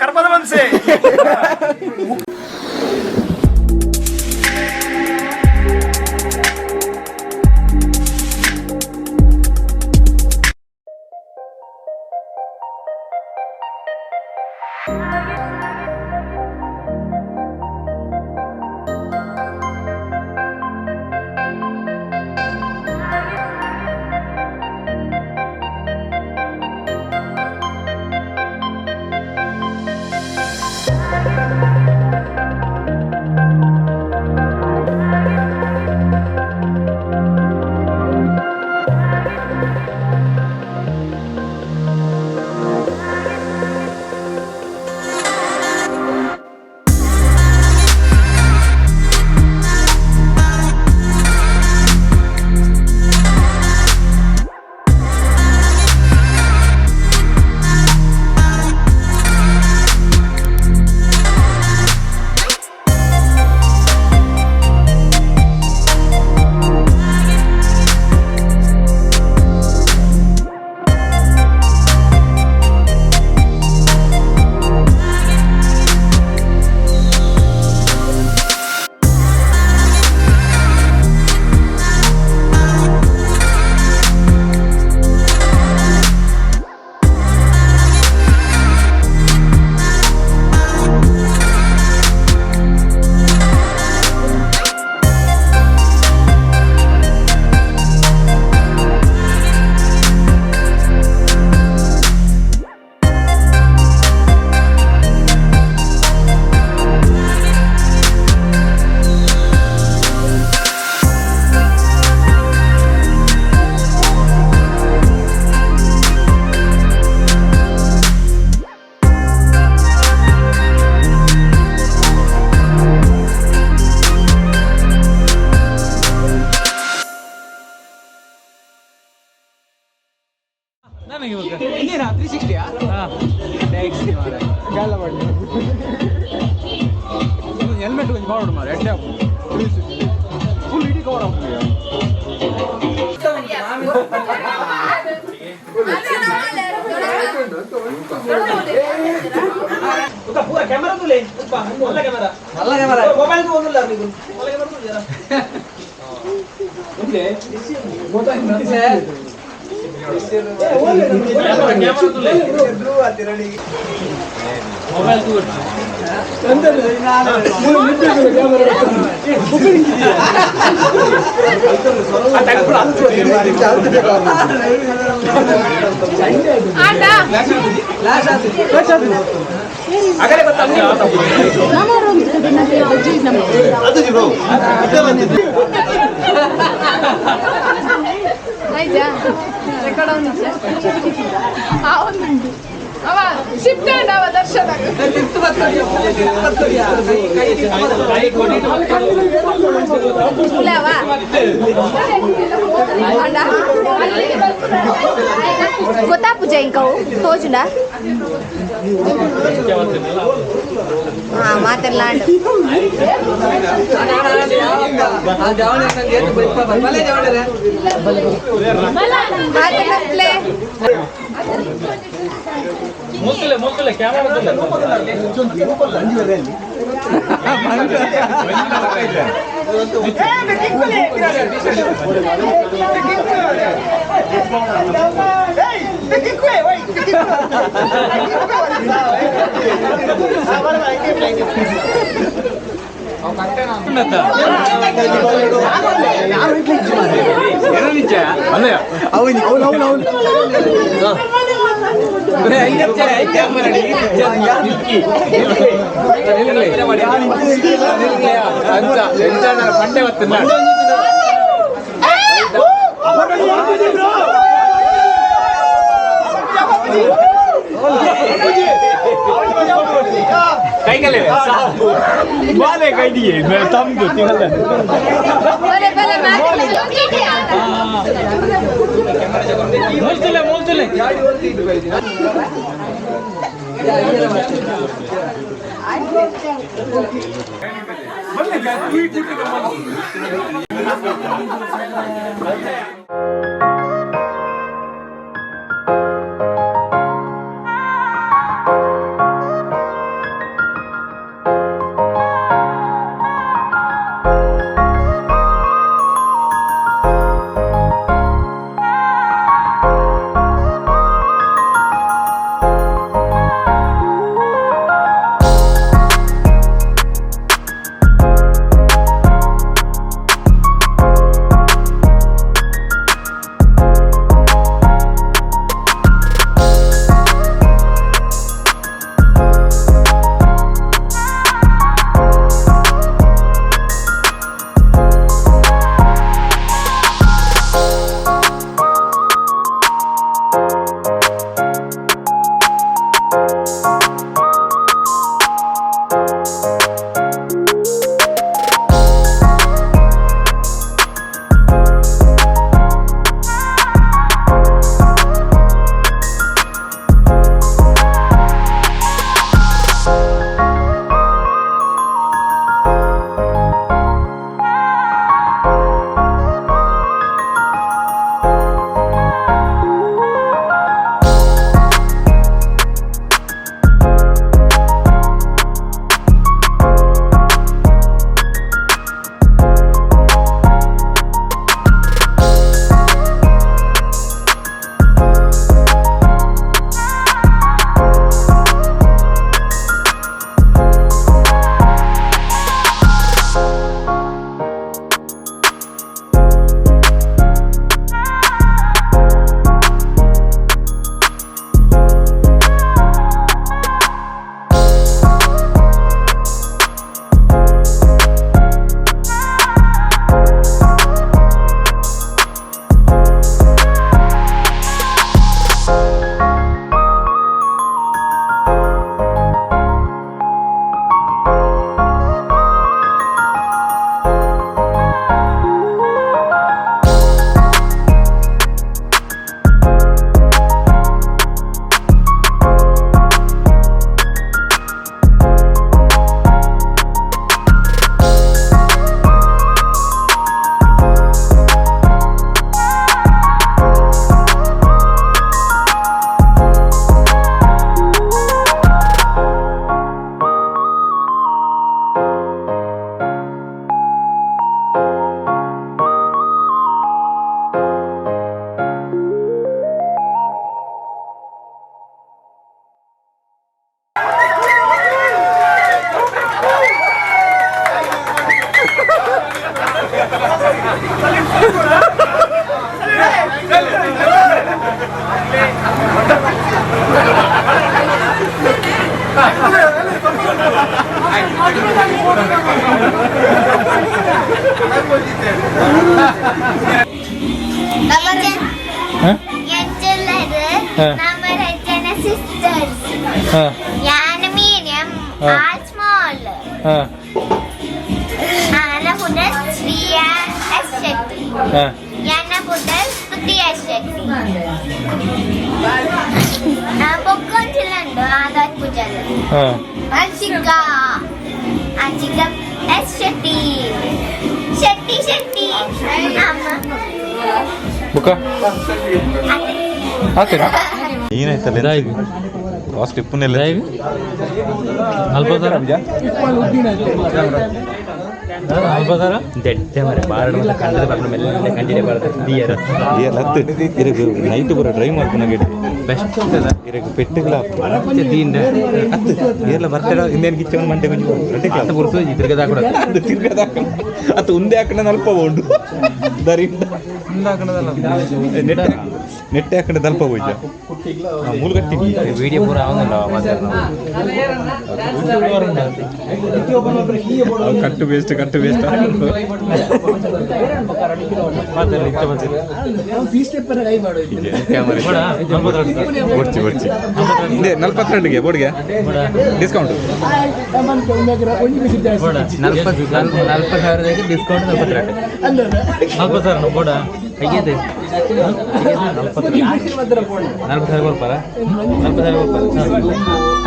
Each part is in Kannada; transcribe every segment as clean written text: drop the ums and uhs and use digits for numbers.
ಕರ್ಪದ ಮನ್ಸೆ ಹೆಲ್ಮೆಟ್ ಒಂದು ಕವರ್ ಮಾಡ ಎಡ್ಡೆ ಫುಲ್ ಇಡೀ ಕವರ್ ಆಗ್ತದೆ पूरा कैमरा तो ले वाला कैमरा मोबाइल को बोल ला नहीं वाला कैमरा तो जरा ओके होता है कैमरा तो ले ब्लू आती रही मोबाइल तो अंदर ನಾನು ಕ್ಯಾಮೆರಾ ಅಗಲೇ ಗೊತ್ತಾಗ್ತದೆ ಅದು ಬ್ರೋ ಆಯ್ತಾ ರೆಕಾರ್ಡ್ అవునండి ಅವ ಶಿಫ್ಟ್ ಅವ ದರ್ಶನ ಗೊತ್ತಾ ಪೂಜಾ ಇಂಕವು ತೋಜುಂಡ ಮಾತೆಲ್ಲಾಂಡ್ ಮುಲ್ತಲೆ ಕ್ಯಾಮರಾ ಮಂಡೆ ಬರ್ತದೆ ಕೈ ಕಲೆ ಬಾಲೆ ಕೈ ದಿಯೆ मैं तम दो ತಿಂಗಳ ಬಲೆ ಬಲೆ ಮೂಲ್ತಲೆ ಗಾಡಿ ಓಡ್ತಿದ್ದು ಏನಾಯ್ತಲ್ಲ ಕಾಸ್ಟ್ ಇಪ್ಪನ್ನೆಲ್ಲ ಅಲ್ಪದಾರ ನೈಟ್ ಬರೋ ಡ್ರೈವ್ ಮಾಡ್ಕೊಂಡು ಬೆಸ್ಟ್ ಪೆಟ್ಟುಗಳ ಬರ್ತಾರ ಇನ್ನೇನು ಕಿಚ್ಚವನ್ ಮಂಟೆ ತಿರ್ಗದ ಅದು ಉಂದೆ ಹಾಕೊಂಡ ಅಲ್ಪ ಉಂಡು ದರಿಂದ ನೆಟ್ಟೆ ಹಾಕೊಂಡ ಅಲ್ಪ ಹೋಯ್ತ ಮೂಲಗಟ್ಟಿ ವಿಡಿಯೋ ಪೂರ ಕಟ್ಟು ವೇಸ್ಟ್ ನಲ್ಪತ್ತೆರಡಿಗೆ ಬೋರ್ಡ್ಗೆ ಡಿಸ್ಕೌಂಟ್ 40,000 ಡಿಸ್ಕೌಂಟ್ 42 ಬೋರ್ಡ ಹೇಗಿದೆ 40,000 ಕೊಡ್ಪಾರ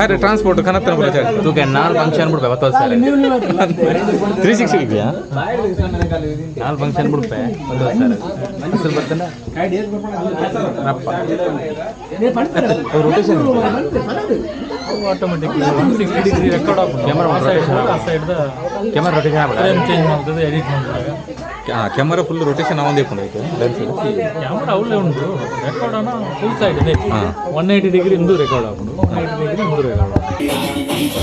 ಅರೆ ಟ್ರಾನ್ಸ್ಪೋರ್ಟ್ ಕನತ್ತನ ಕೂಡ ತೂಕ 4 ಫಂಕ್ಷನ್ ಬಿಡ್ಬೇಕು 30,000 360 ಇದೆಯಾ 4 ಫಂಕ್ಷನ್ ಬಿಡ್ಪೆ 30,000 ಹೆಸರು ಬರ್ತಾನೆ ರೊಟೇಷನ್ ಆಟೋಮೆಟಿಕ್ 160 ಡಿಗ್ರಿ ರೆಕಾರ್ಡ್ ಆಗುತ್ತೆ ಕ್ಯಾಮರಾ ಆ ಸೈಡ್ ಕ್ಯಾಮರಾ ರೊಟೇಷನ್ ಆಗ್ಬಿಡ ಫ್ರೇಮ್ ಚೇಂಜ್ ಮಾಡ್ತದೆ ಎಡಿಟ್ ಮಾಡ್ತಾರೆ ಕ್ಯಾಮರಾ ಫುಲ್ ರೊಟೇಷನ್ ಅವೊಂದೇ ಇಟ್ಕೊಂಡೈತೆ ಕ್ಯಾಮರಾ ಅವಳೇ ಉಂಟು ರೆಕಾರ್ಡ್ ಅನ್ನ ಫುಲ್ ಸೈಡ್ ಇದೆ 180 ಡಿಗ್ರಿ ಇಂದು ರೆಕಾರ್ಡ್ ಆಗೋದು 180 ಡಿಗ್ರಿ ಇಂದು record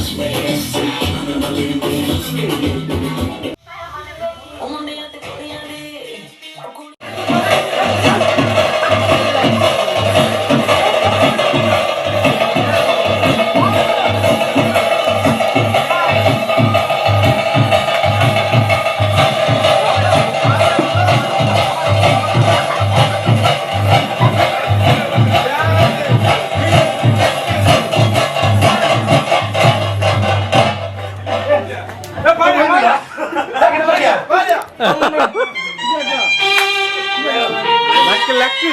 lucky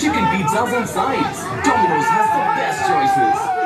chicken pizzas and sides. Domino's has the best choices.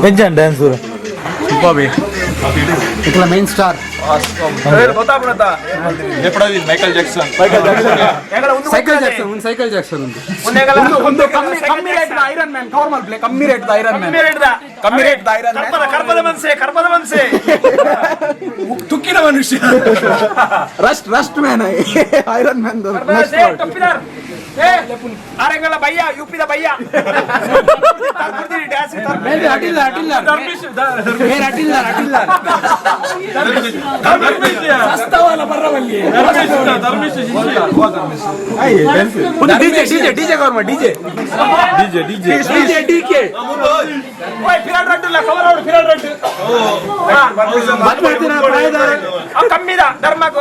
పెంచండి డ్యాన్స్ ఇట్లా మెయిన్ స్టార్ ఎప్పుడది మైకల్ జాక్సన్ సైకిల్ జాక్సన్ ఉంది ಕಮ್ಮಿ ರೇಟ್ ಐರನ್ ಮ್ಯಾನ್ ಕವರ್ ಮಾಡ್ಲೆ ಕಮ್ಮಿ ರೇಟ್ ಐರನ್ ಮ್ಯಾನ್ ಕರ್ಪದ ಮನ್ಸೆ ತುಕ್ಕಿನ ಮನುಷ್ಯ ರಸ್ಟ್ ಮ್ಯಾನ್ ಐರನ್ ಮ್ಯಾನ್ ಆರೆಂಗಲ ಭಯ್ಯ ಯುಪಿದ ಭಯ್ಯ డీజే గవర్నమెంట్ డీజే ಕಮ್ಮಿದ ಧರ್ಮಕ್ಕೆ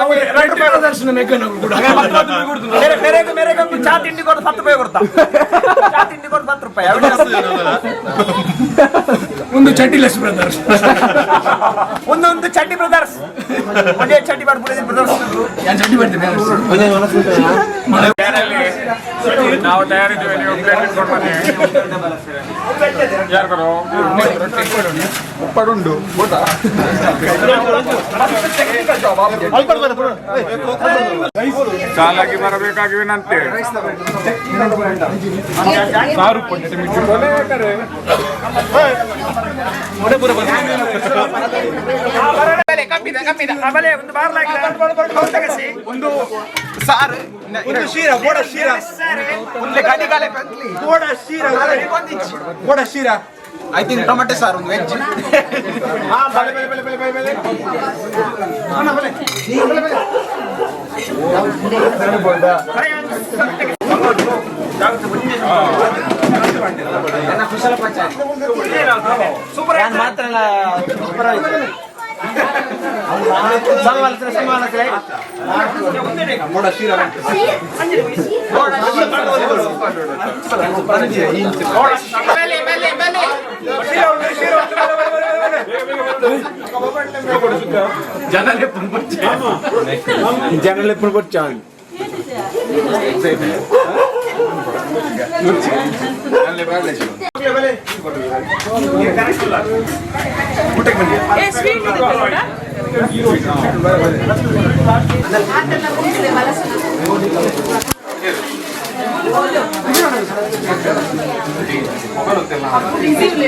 ಚಾ ತಿಂಡಿ ಕೊಟ್ಟು 10 ರೂಪಾಯಿ ಕೊಡ್ತಾ ಚಾ ತಿಂಡಿ ಕೊಟ್ಟು 10 ರೂಪಾಯಿ ಒಂದು ಚಡ್ಡಿ ಲೆಸ್ ಬ್ರದರ್ಸ್ ಒಂದು ಚಡ್ಡಿ ಬ್ರದರ್ಸ್ ಒಂದೇ ಚಡ್ಡಿ ಮಾಡ್ಬಿಡಿದ್ರೆ ಬ್ರದರ್ಸ್ ನಾನು ಚಡ್ಡಿ ಮಾಡ್ತೀನಿ ನಾವು ತಯಾರಿದ್ದೀವಿ ನೀವು ಪ್ಲೇಟ್ ಇಟ್ಕೊಂಡು ಬನ್ನಿ ಯಾರು ಕರೋ ಉಪ್ಪಡುಂಡು ಚಾಲಾಗಿ ಬರಬೇಕಾಗಿ ವಿನಂತಿ ಒಂದು ಸಾರು ಒಂದು ಶೀರ ಬೋಡ ಶೀರ ಬೋಡ ಶೀರ ಐ ಥಿಂಕ್ ಟೊಮೆಟೊ ಸಾರು ಒಂದು ವೆಜ್ ಸೂಪರ್ ಮಾತ್ರ జనాలు ఎప్పుడు వచ్చాను Easy